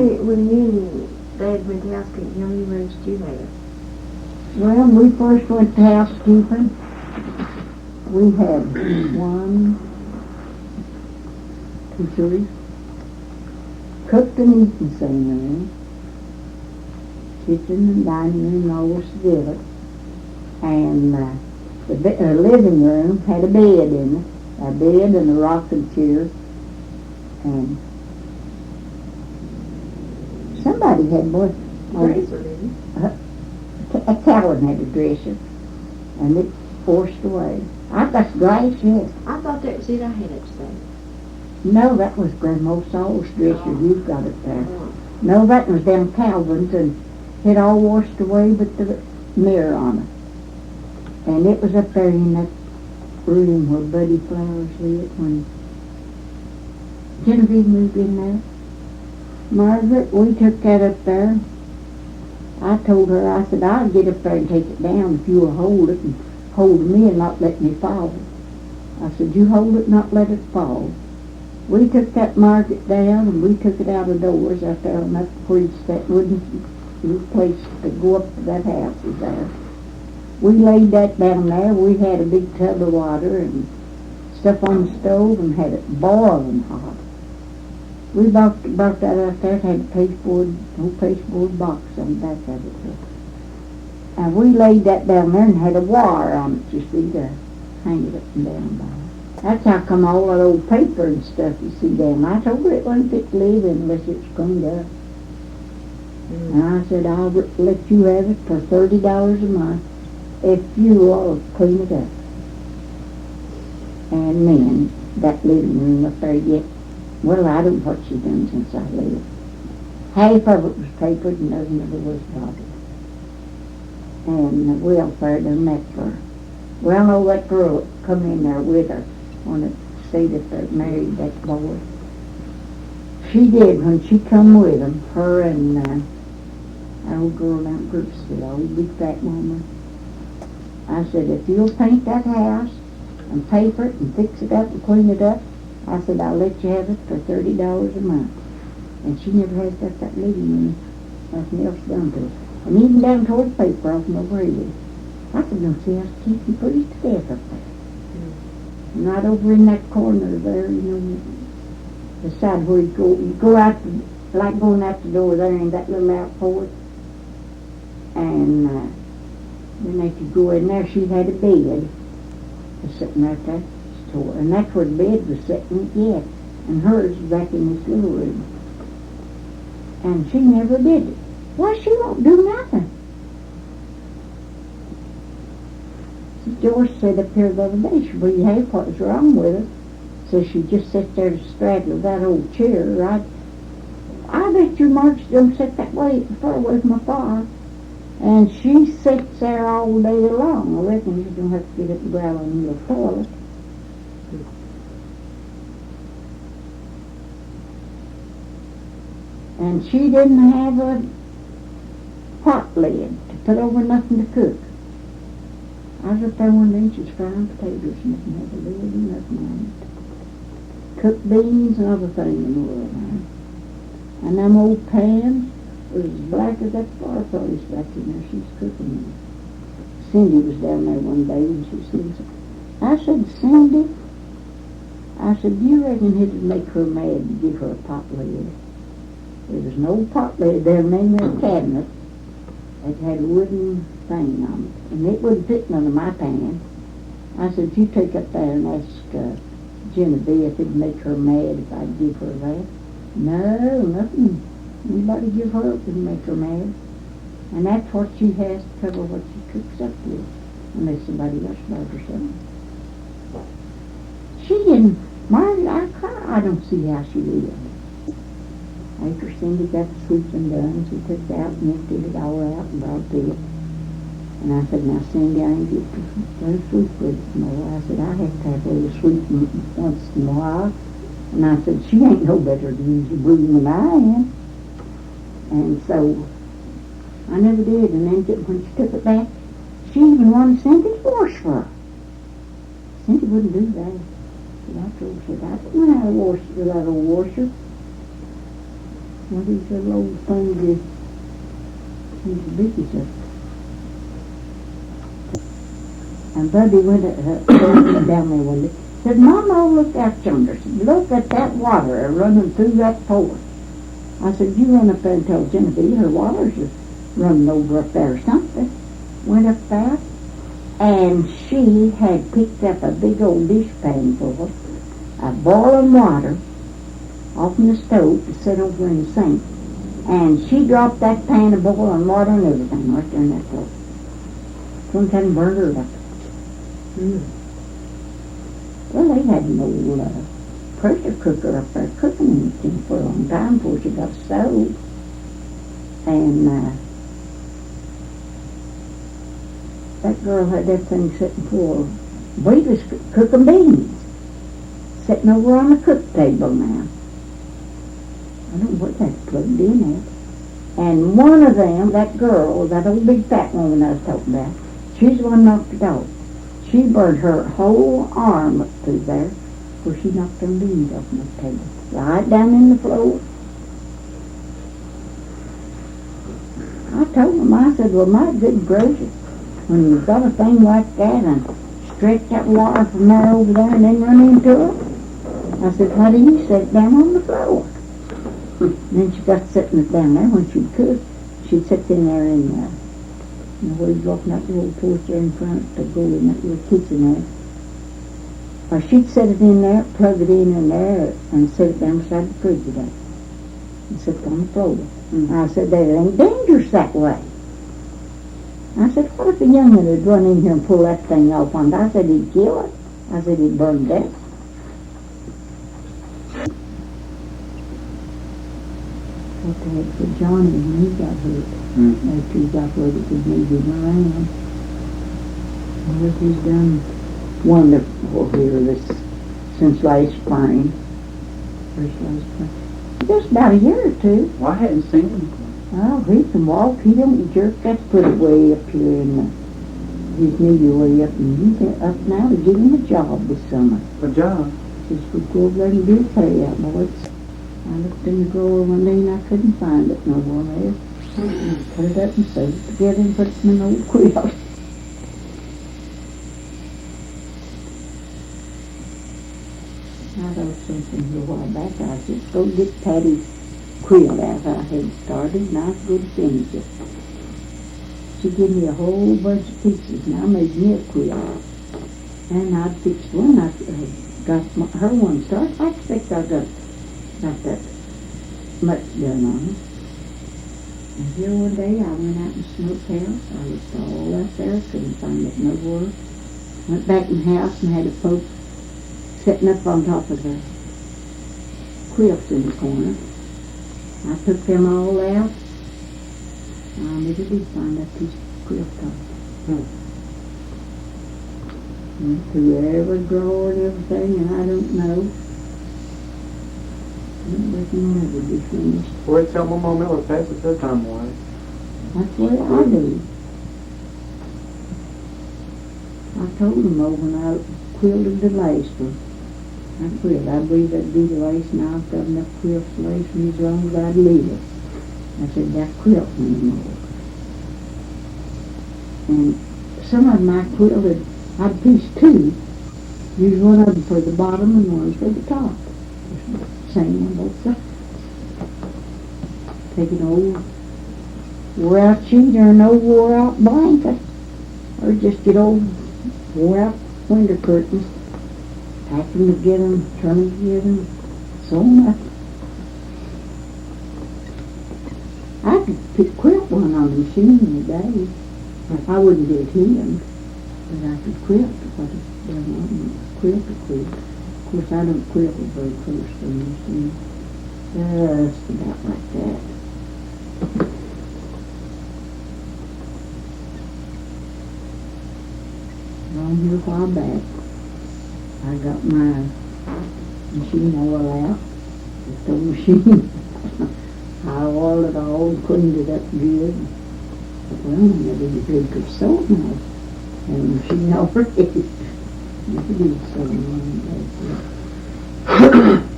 when you and Dad went to housekeeping, how many rooms did you have? Well, when we first went to housekeeping, we had 1, 2, 3, cooked and eating same room, kitchen and dining room all was together, and the living room had a bed in it, a bed and a rocking chair, and somebody had more. Dresser, didn't you? A Calvin had a dresser, and it forced away. I've got glass, yes. I thought that was it I had upstairs. No, that was Grandma Saul's dresser. Oh. You've got it there. Oh. No, that was down Calvin's, and it all washed away but the mirror on it. And it was up there in that room where Buddy Flowers lived when Genevieve moved in there. Margaret, we took that up there. I told her, I said, I'll get up there and take it down if you'll hold it and hold me and not let me fall. I said, you hold it, not let it fall. We took that Margaret down and we took it out of doors out there on that bridge, that wooden place to go up to that house is there. We laid that down there. We had a big tub of water and stuff on the stove and had it boiling hot. We brought that out there, it had a whole pasteboard box on the back of it. And we laid that down there and had a wire on it, you see, to hang it up and down by. That's how come all that old paper and stuff you see down. I told her it wasn't fit to live in unless it's cleaned up. And I said, I'll let you have it for $30 a month if you will clean it up. And then, that living room up there yet, well, I don't know what she's done since I left. Half of it was papered and none of it was dotted. And the welfare done that for her. Well, no, that girl come in there with her on it, say that they married that boy. She did when she come with them, her and that old girl down at Brooksville, old big fat woman. I said, if you'll paint that house and paper it and fix it up and clean it up, I said, I'll let you have it for $30 a month. And she never has got that living room, nothing else done to it. And even down toward the paper off over here. I said, no, see, I was keeping pretty to death up there. And right over in that corner there, you know, the side where you go out, like going out the door there in that little out porch. And then they could go in there, she had a bed sitting right there. And that's where the bed was sitting, yeah. And hers was back in this little room. And she never did it. Why, she won't do nothing. George said up here the other day, she said, hey, what was wrong with her? So she just sits there to straddle that old chair, right? I bet your March don't sit that way far away from my fire. And she sits there all day long. I reckon you don't have to get up and grab on your toilet. And she didn't have a pot lid to put over nothing to cook. I was up there one day, she was frying potatoes and didn't have a lid and nothing on it. Cooked beans and other things in the world, man. And them old pans was as black as that fireplace back in there she was cooking in. Cindy was down there one day and she says, I said, Cindy, I said, do you reckon it'd make her mad to give her a pot lid? There was no pot lid there in their cabinet. It had a wooden thing on it, and it wouldn't fit none of my pan. I said, you take up there and ask Genevieve if it'd make her mad if I'd give her that. No, nothing. Anybody give her up would make her mad. And that's what she has to cover what she cooks up with, unless somebody else bought her something. She didn't, Margaret, I don't see how she lived. After Cindy got the sweeping done, she took it out and emptied it all out and brought it. And I said, now Cindy, I ain't get to sweep with it more. I said, I have to have a little sweeping once in a while. And I said, she ain't no better to use the broom than I am. And so, I never did. And then when she took it back, she even wanted Cindy to wash for her. Cindy wouldn't do that. But I told her, I didn't know how to wash without a washer. What these little old things is, these biggies are. And Buddy went down there one day. Said, Mama, look out yonder. Look at that water running through that forest. I said, you run up there and tell Genevieve her water's just running over up there or something. Went up there, and she had picked up a big old dishpan full of boiling water off in the stove to sit over in the sink. And she dropped that pan of boiling water and everything right there in that stove. Sometimes burned her up. Well, they had an old pressure cooker up there cooking anything for a long time before she got sold. And that girl had that thing sitting full. We was cooking beans, sitting over on the cook table now. I don't know what that's plugged in at. And one of them, that girl, that old big fat woman I was talking about, she's the one knocked it off. She burned her whole arm up through there where she knocked them beans off the table. Right down in the floor. I told him, I said, well, my good gracious, when you've got a thing like that and stretch that water from there over there and then run into it, I said, why do you sit down on the floor? And then she got sitting down there when she could. She'd sit in there in where you walk out the little porch there in front to go in that little kitchen there. Or she'd set it in there, plug it in there, and set it down beside the refrigerator. And sit on the floor. I said, that ain't dangerous that way. I said, what if a young'un would run in here and pull that thing off on it? I said, he'd kill it. I said, he'd burn to death. Okay, for Johnny, when he got hurt, after he got where he could move him around. Well, he's done wonderful here since last spring. Just about a year or two. Well, I hadn't seen him. Oh, he can walk. He don't jerk that foot way up here in his knee way up. And he's up now to give him a job this summer. A job? Just we go over there and do a pay out, boys. I looked in the drawer one day and I couldn't find it nowhere there. Put it up and sewed it together and put it in an old quilt. I wrote something a while back. I was just go get Patty's quilt out I had started and I was going to finish it. She gave me a whole bunch of pieces and I made me a quilt. And I fixed one. I got her one started. I expect I got that much done on it. And here one day I went out in the smokehouse. I looked all out there, couldn't find it nowhere. Went back in the house and had a folk sitting up on top of the quilts in the corner. I took them all out. I never did find that piece of quilt on. Went through every drawer and everything, and I don't know. I don't reckon I'll ever be finished. Well, tell my mom Miller passes her time away. That's what I do. I told them when I quilted the last one. I quilted. I believe I'd do the last, and I've got enough quilts to last me as long as I'd live it. I said, that quilt anymore. And some of them I quilted, I'd piece two. Use one of them for the bottom and one for the top. Same on both sides. Take an old wore-out sheet or an old wore-out blanket, or just get old wore-out window curtains, pack them together, turn them together, sew them up. I could quilt one on the machine in a day. I wouldn't do it hemmed, but I could quilt what it's done on quilt to quilt. Of course, I don't quilt it very close to the machine. Just about like that. Long here a while back, I got my machine oil out, just old machine. I oiled it all and cleaned it up good. But well, I never did very good sewing now. And the machine already. Never did sewing on that.